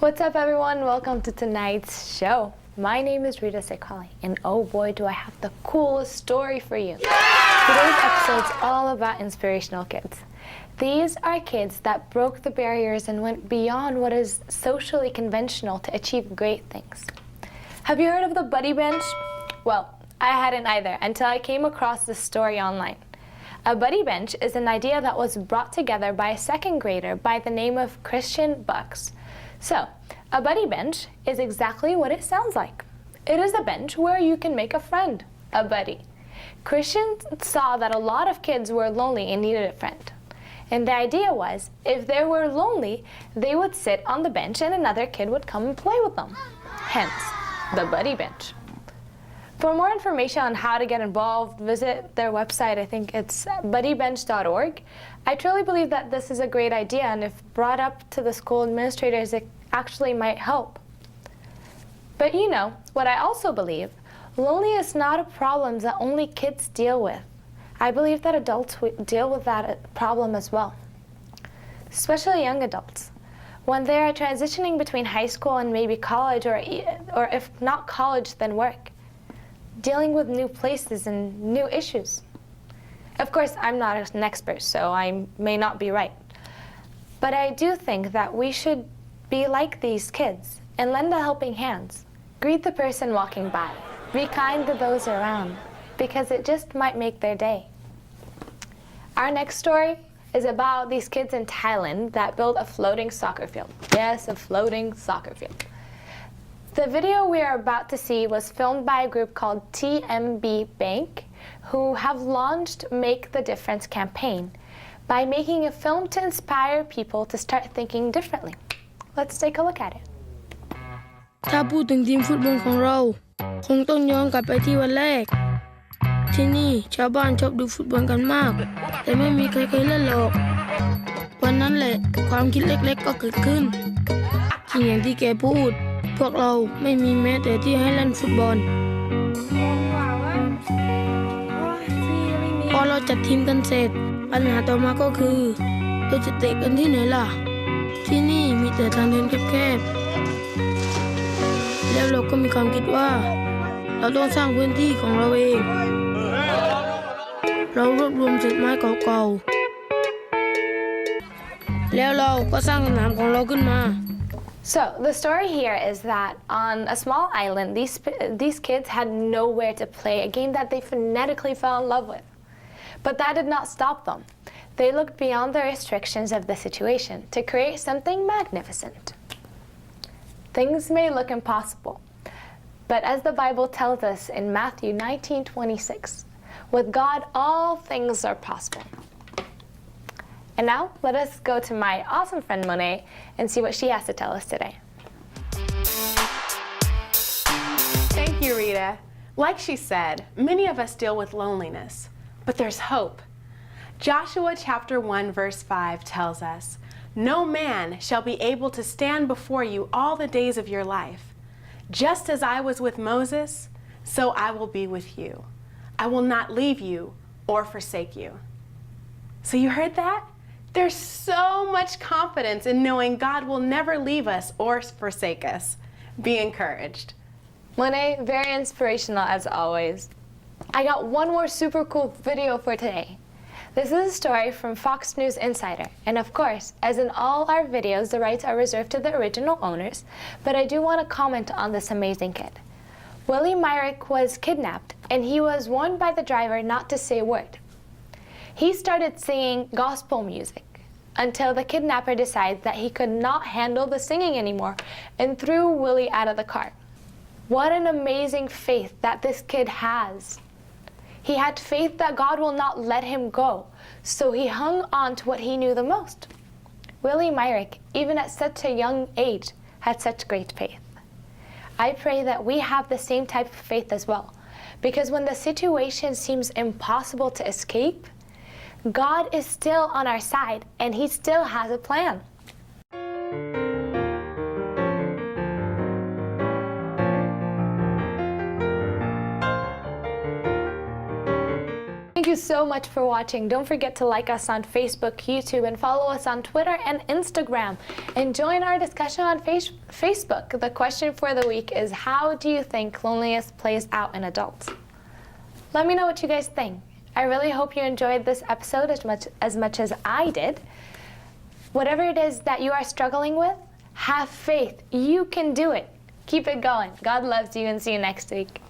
What's up, everyone? Welcome to tonight's show. My name is Rita, and oh boy, do I have the coolest story for you. Today's episode's all about inspirational kids. These are kids that broke the barriers and went beyond what is socially conventional to achieve great things. Have you heard of the buddy bench? Well, I hadn't either until I came across this story online. A buddy bench is an idea that was brought together by a second grader by the name of Christian Bucks. So, a buddy bench is exactly what it sounds like. It is a bench where you can make a friend, a buddy. Christian saw that a lot of kids were lonely and needed a friend. And the idea was, if they were lonely, they would sit on the bench and another kid would come and play with them. Hence, the buddy bench. For more information on how to get involved, visit their website. I think it's buddybench.org. I truly believe that this is a great idea, and if brought up to the school administrators, it actually might help. But you know, what I also believe, loneliness is not a problem that only kids deal with. I believe that adults deal with that problem as well, especially young adults. When they are transitioning between high school and maybe college, or if not college, then work. Dealing with new places and new issues. Of course, I'm not an expert, so I may not be right. But I do think that we should be like these kids and lend a helping hand. Greet the person walking by. Be kind to those around, because it just might make their day. Our next story is about these kids in Thailand that built a floating soccer field. Yes, a floating soccer field. The video we are about to see was filmed by a group called TMB Bank, who have launched Make the Difference campaign by making a film to inspire people to start thinking differently. Let's take a look at it. ถ้าพูดถึงทีมฟุตบอลของเราคงต้องย้อนกลับไปที่วันแรกที่นี่ชาวบ้านชอบดูฟุตบอลกันมากแต่ไม่มีใครเคยเล่นหรอกวันนั้นแหละความคิดเล็กๆก็เกิดขึ้นจริงอย่างที่แกพูดพวกเราไม่มีแม้แต่ที่ให้เล่นฟุตบอลพอเราจัดทีมกันเสร็จปัญหาต่อมาก็คือเราจะเตะกันที่ไหนล่ะที่นี่มีแต่ทางเดินแคบๆแล้วเราก็มีความคิดว่าเราต้องสร้างพื้นที่ของเราเองเรารวบรวมเศษไม้เก่าๆแล้วเราก็สร้างสนามของเราขึ้นมา So the story here is that on a small island, these kids had nowhere to play a game that they phonetically fell in love with. But that did not stop them. They looked beyond the restrictions of the situation to create something magnificent. Things may look impossible, but as the Bible tells us in Matthew 19:26, with God all things are possible. And now, let us go to my awesome friend Monet and see what she has to tell us today. Thank you, Rita. Like she said, many of us deal with loneliness, but there's hope. Joshua chapter 1, verse 5 tells us, "No man shall be able to stand before you all the days of your life. Just as I was with Moses, so I will be with you. I will not leave you or forsake you." So you heard that? There's so much confidence in knowing God will never leave us or forsake us. Be encouraged. Monet, very inspirational as always. I got one more super cool video for today. This is a story from Fox News Insider. And of course, as in all our videos, the rights are reserved to the original owners, but I do want to comment on this amazing kid. Willie Myrick was kidnapped, and he was warned by the driver not to say a word. He started singing gospel music until the kidnapper decided that he could not handle the singing anymore and threw Willie out of the car. What an amazing faith that this kid has. He had faith that God will not let him go, so he hung on to what he knew the most. Willie Myrick, even at such a young age, had such great faith. I pray that we have the same type of faith as well, because when the situation seems impossible to escape, God is still on our side, and He still has a plan. Thank you so much for watching. Don't forget to like us on Facebook, YouTube, and follow us on Twitter and Instagram. And join our discussion on Facebook. The question for the week is, how do you think loneliness plays out in adults? Let me know what you guys think. I really hope you enjoyed this episode as much as I did. Whatever it is that you are struggling with, have faith. You can do it. Keep it going. God loves you, and see you next week.